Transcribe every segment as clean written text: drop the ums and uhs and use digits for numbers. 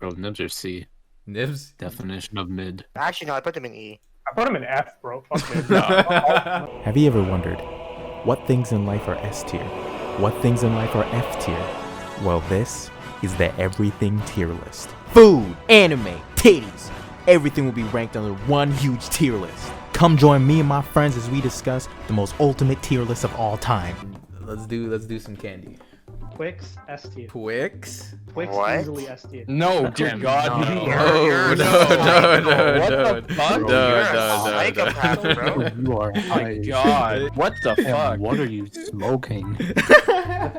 Bro, nibs are C. Nibs? Definition of mid. Actually, no, I put them in E. I put him in F, bro. Fuck it. Have you ever wondered what things in life are S tier? What things in life are F tier? Well, this is the everything tier list. Food, anime, titties, everything will be ranked under one huge tier list. Come join me and my friends as we discuss the most ultimate tier list of all time. Let's do some candy. Twix, S tier. Twix? Twix What? easily S tier. No, dear God. No. Oh, What the fuck? You're a psychopath, bro. You are Oh my God. What the fuck? What are you smoking?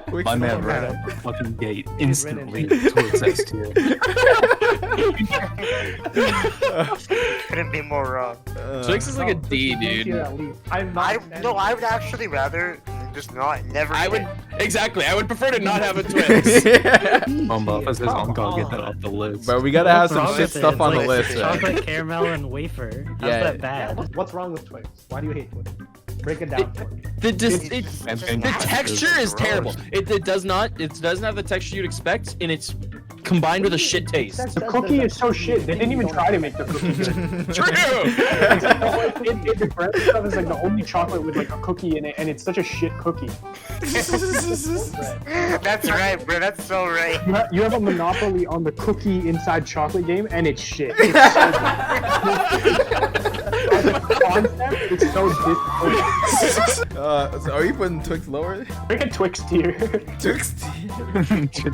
Twix My man is ran alright. out the fucking gate instantly towards S tier. Couldn't be more wrong. Twix is like a D, Tier dude. at least. I'm not No, I would actually rather just never. I eat would, it. exactly, I would prefer to not have a Twix. Buffett says I'm gonna get that off the list. But we gotta have some wrong shit with it? stuff on the Like list, right? Chocolate, caramel, and wafer. How's Yeah. that bad? What's wrong with Twix? Why do you hate Twix? Break it down for me. The It's texture is gross. terrible. It doesn't have the texture you'd expect, and it's combined with a shit taste. The cookie is so shit. They didn't even try to make the cookie good. True! The bread stuff is like the only chocolate with like a cookie in it, and it's such a shit cookie. That's right, bro. That's so right. You have a monopoly on the cookie inside chocolate game, and it's shit. It's so As a concept, it's so disappointing. So are you putting Twix lower? Make a Twix tier. Twix?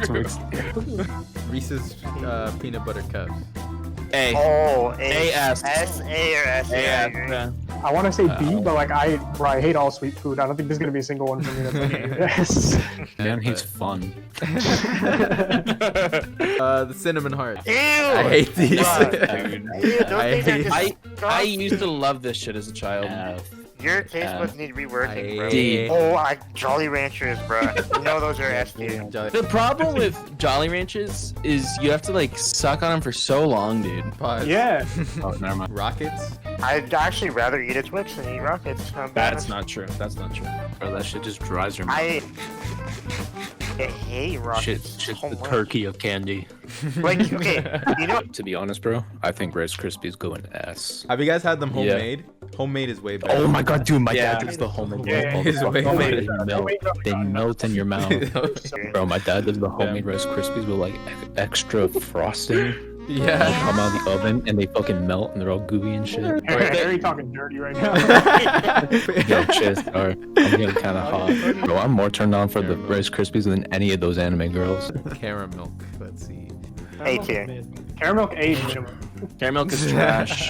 Twix. Reese's peanut butter cups. A. Oh, A, S. S, A, or S. A, I agree. yeah. I want to say B, but like I hate all sweet food. I don't think there's gonna be a single one for me that's like yes. Man, he's fun. The cinnamon heart. Ew! I hate these. Dude. Ew, those I things are hate- disgusting. I used to love this shit as a child. F. Your taste buds need reworking, bro. D. Oh, Jolly Ranchers, bro. You know those are S tier. The problem with Jolly Ranchers is you have to like suck on them for so long, dude. Pods. Yeah. Oh, never mind. Rockets. I'd actually rather eat a Twix than eat Rockets. I'm That's honest. not true. That's not true. Bro, that shit just dries your mouth. I hate Rockets. Shit's so the much. turkey of candy. Like, okay, you know, To be honest, bro, I think Rice Krispies go in S. Have you guys had them Yeah. homemade? Homemade is way better. Oh my god, dude, my Yeah. dad does the homemade Yeah, ones. his all the way fucking homemade. They melt in your mouth. Bro, my dad does the homemade Rice Krispies with like extra frosting. They Yeah. come out of the oven and they fucking melt and they're all gooey and shit. Harry talking dirty right now. Yo, cheers, bro. I'm getting kind of hot. Bro, I'm more turned on for the Rice Krispies than any of those anime girls. Caramel. Let's see. A tier. Caramel A minimum. Caramel is trash.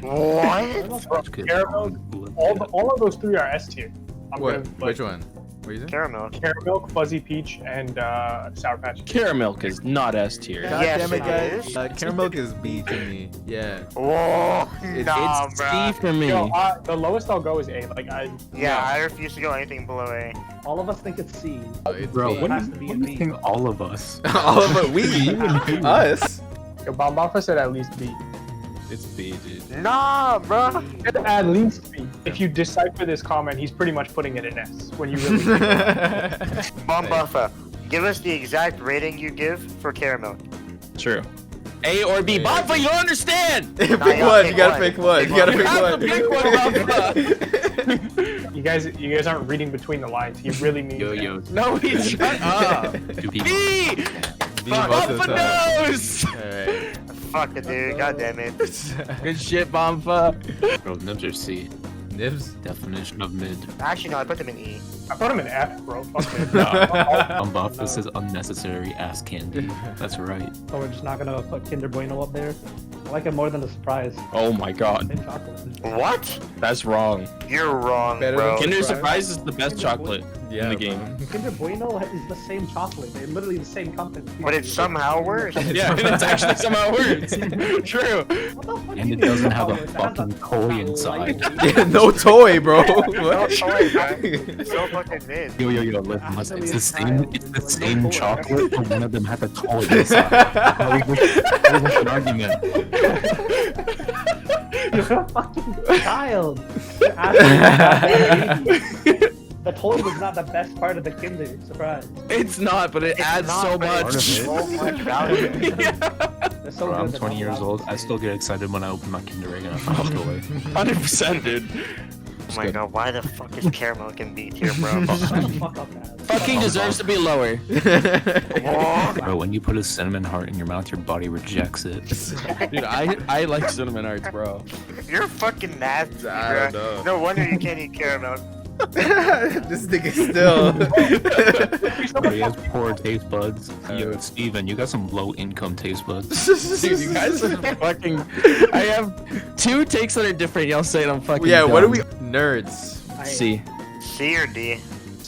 What? Caramel. All of those three are S tier. I'm What? gonna, Which one? What are you saying? Caramel. Caramel, Fuzzy Peach, and Sour Patch. Caramel is not S tier. God Yes, damn it, it guys. is. Caramel is B to me. Yeah. Whoa, nah, It's bro. C for me. Yo, the lowest I'll go is A. Like Yeah, I refuse to go anything below A. All of us think it's C. It's Bro, B. what has do to be you, a what do you B. think all of us? All of it. We. Us. Yo, Bombafa said at least B. It's B, dude. Nah, bro. At least B. If you decipher this comment, he's pretty much putting it in S. When you really. Bombuffa, give us the exact rating you give for caramel. True. A or B. Bonfa, you don't understand! Pick you gotta one. pick You gotta one. pick one. Pick You gotta one. pick You have one. to pick one, Bonfa. You guys aren't reading between the lines. He really means Yo, it. yo. No, he's shut up. Two people. B! B most of the Bonfa time. knows! Alright. Fuck it, dude. God damn it. Good shit, Bonfa. Bro, nibs are C. Nibs. Definition of mid. Actually, no, I put them in E. I put him in F, bro. Fuck it. Buffett is unnecessary ass candy. That's right. So we're just not gonna put Kinder Bueno up there. I like it more than a surprise. Oh my god. Same chocolate. What? That's wrong. You're wrong, Better bro. than Kinder Surprise. Surprise is the best chocolate in the game. Kinder Bueno is the same chocolate. They're literally the same company. But it's somehow worse. Yeah, and it's actually somehow worse. True. What the fuck do And you it doesn't mean have a it has fucking toy inside. Yeah, no toy, bro. No What? choice, man. It's so fucking mid. Yo, yo, yo, listen, it's the same. It's the same toy. chocolate, but one of them has a toy inside. That was an argument. You're a fucking child. You're asking about baby. The toy was not the best part of the Kinder surprise. It's not, but it adds not, so but much. it's so much value. They're so Bro, I'm good, they're 20 not years bad. old. I still get excited when I open my Kinder Egg and I find the toy. 100%, dude. Oh my god, why the fuck is caramel in B tier, bro? Shut the fuck up, man. Fucking deserves to be lower. Bro, when you put a cinnamon heart in your mouth, your body rejects it. Dude, I like cinnamon hearts, bro. You're fucking nasty, I bro. don't No wonder you can't eat caramel. This nigga still. Bro, he has poor taste buds. Yo, Steven, you got some low-income taste buds. Dude, you guys are fucking. I have 2 takes that are different. Y'all say I'm fucking. Yeah, what are dumb. we? Nerds. C. C or D?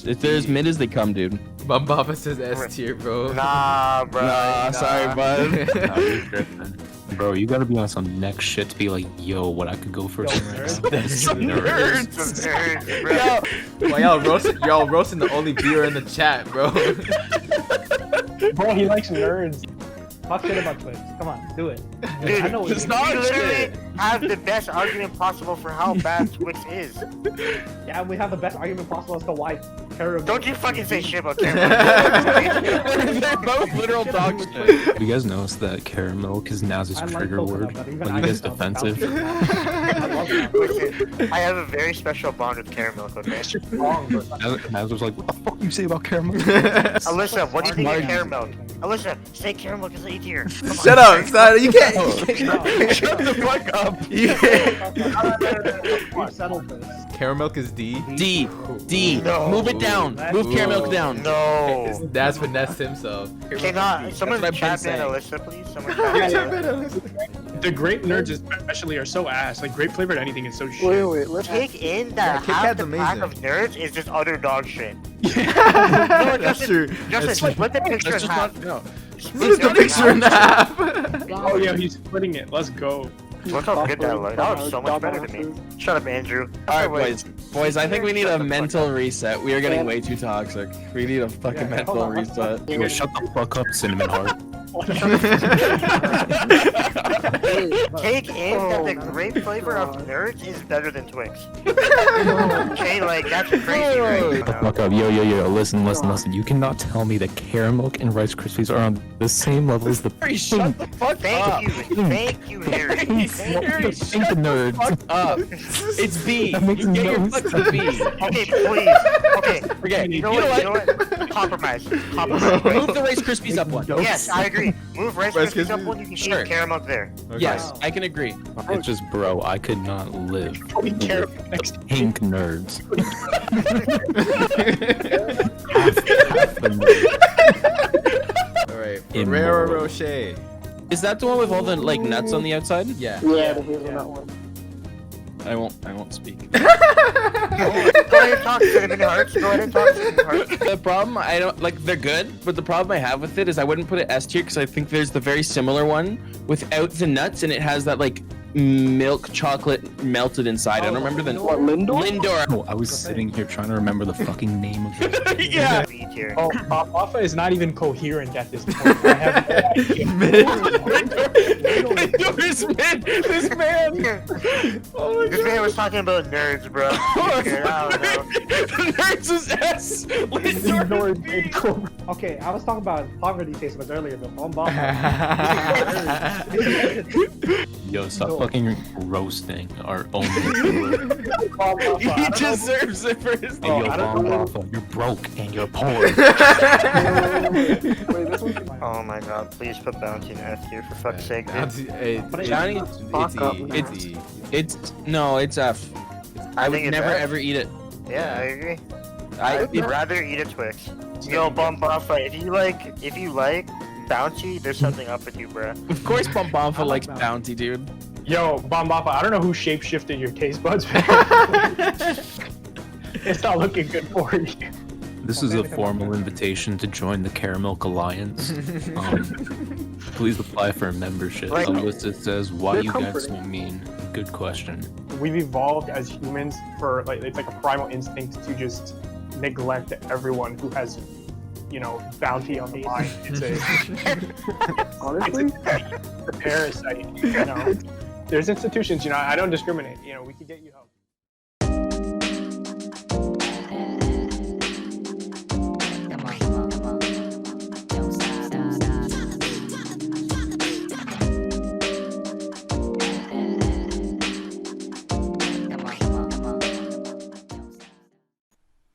If they're as mid as they come, dude. Bamba says S tier, bro. Nah, bro. Nah, sorry, bud. Nah, you're tripping. Bro, you gotta be on some next shit to be like, yo, what I could go for some right now. Some Some nerds. nerds, bro. Yo, Why y'all roasting the only viewer in the chat, bro? Bro, he likes nerds. Talk shit about Twix. Come on, do it. Dude, I know what it's you not we mean. literally have the best argument possible for how bad Twix is. Yeah, we have the best argument possible as to why caramel. Don't you fucking say shit about caramel. they're both literal dog shit. Have you guys noticed that caramel is Naz's I like trigger coconut, word? but even When I you guys don't defensive? I love that. Listen, I have a very special bond with caramel, okay? Wrong, bro. Naz was like, what the fuck you say about caramel? Alyssa, what do you think of caramel? Alyssa, say caramel because it's here. Come on. Shut up, son. You can't. Shut the fuck up. You can't. We settled this. Caramel is D. D. D. No. Move it down. Move caramel down. No. That's finesse himself. Cannot. Someone That's what I've chat been in saying. Alyssa, please. Someone chat in. The grape nerds especially are so ass. Like grape flavored anything is so shit. Wait, let's Take in Yeah, that Kit half Kat's the pack amazing. of nerds is just utter dog shit. That's true. Just That's true. split the picture in That's just half. not. No. Split the picture in half. Oh yeah, he's splitting it. Let's go. Look how good that looks. That was so much better than me. Shut up, Andrew. Alright, boys, I think we need a mental reset. We are getting way too toxic. We need a fucking mental reset. Yo, shut the fuck up, cinnamon heart. Take in that the grape flavor of nerds is better than Twix. Okay, like that's crazy, right? Fuck up. Yo, listen. You cannot tell me that caramel and Rice Krispies are on the same level as the Harry, shut the fuck up. Thank you, Harry. Harry, pink shut the nerds. fuck up. It's B. That makes You get your no fucking B. Okay, please. Okay, Okay, you know what? Compromise. Move the Rice Krispies up one. Yes, I agree. Move Rice Rice Krispies up Krispies? one. You can Sure. see caramel there. Yes, I can agree. It's just, bro, I could not live We care with next. the pink nerds. All right. Immoral. Ferrero Rocher. Is that the one with all the like nuts on the outside? Yeah. Yeah, the hazelnut one. I won't speak. Go ahead and talk, cinnamon hearts. Go ahead and talk, cinnamon hearts. The problem, I don't like. They're good, but the problem I have with it is I wouldn't put it S tier because I think there's the very similar one without the nuts, and it has that like milk chocolate melted inside. I don't remember the What, Lindor? Lindor. Oh, I was sitting here trying to remember the fucking name of it. Yeah. B tier. Oh, Alpha is not even coherent at this point. I have no idea. Lindor is mid. This man. Oh my This man was talking about nerds, bro. I don't know. Nerds is S. Lindor is B. Okay, I was talking about poverty taste buds earlier, but Bomba. Yo, stop fucking roasting our own viewer. He deserves it for his. Hey, yo, Bomb Alpha, you're broke and you're poor. Wait, this one's Oh my god, please put Bounty in F tier for fuck's sake, dude. Johnny, it's no, it's F. I would think it's never F. ever eat it. Yeah, I agree. I I'd rather eat a Twix. Yo, Bumbufa, if you like Bounty, there's something up with you, bro. of course Bombomfa likes Bounty, dude. Yo, Bomba, I don't know who shapeshifted your taste buds, man. It's not looking good for you. This is a formal invitation to join the Caramel Alliance. Please apply for a membership. Like- On the list it says, why They're you guys so comforting. mean? Good question. We've evolved as humans for like it's like a primal instinct to just neglect everyone who has, you know, bounty on the mind. It's honestly. a parasite. You know, there's institutions. You know, I don't discriminate. You know, we could get you help.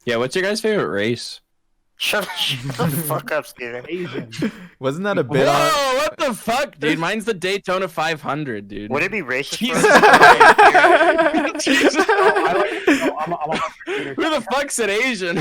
Yeah, what's your guys' favorite race? Shut the fuck up, Steven. Asian. Wasn't that a bit Whoa, on? what the fuck, dude? Mine's the Daytona 500, dude. Would it be racist? Jesus for us? Christ, dude. Jesus. I'm a Who the fuck said Asian?